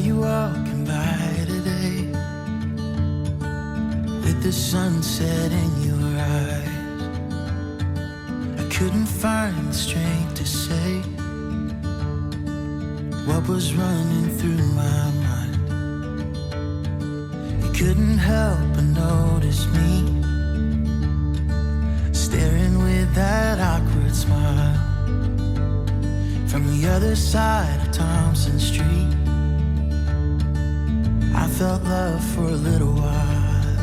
you walking by today, with the sunset in your eyes. I couldn't find the strength to say what was running through my mind. You couldn't help but notice me, staring with that awkward smile from the other side of Thompson Street. I felt love for a little while,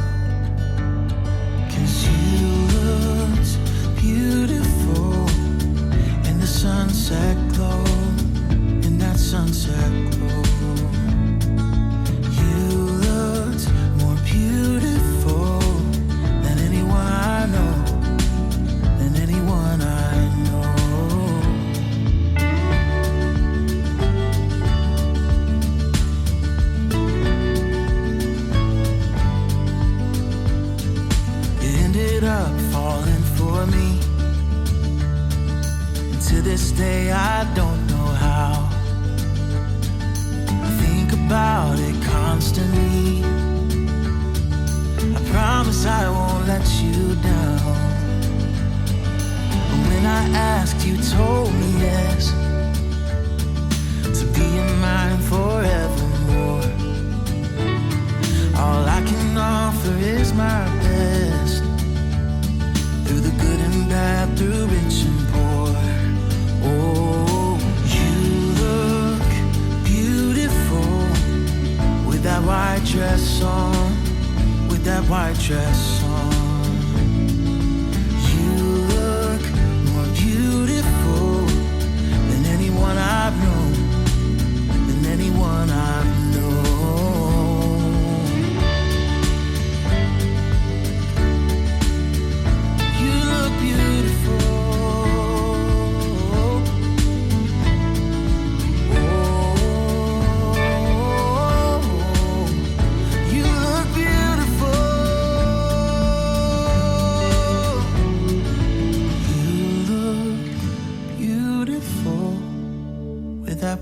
'cause you looked beautiful in the sunset glow, in that sunset glow. You looked more beautiful than anyone I know, than anyone I know. Up falling for me, and to this day I don't know how. I think about it constantly. I promise I won't let you down. But when I asked, you told me yes, to be in mine forevermore. All I can offer is my best, through the good and bad, through rich and poor. Oh, you look beautiful with that white dress on, with that white dress on. You look more beautiful than anyone I've known, than anyone I've known.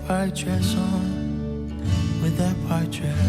White dress on, with that white dress.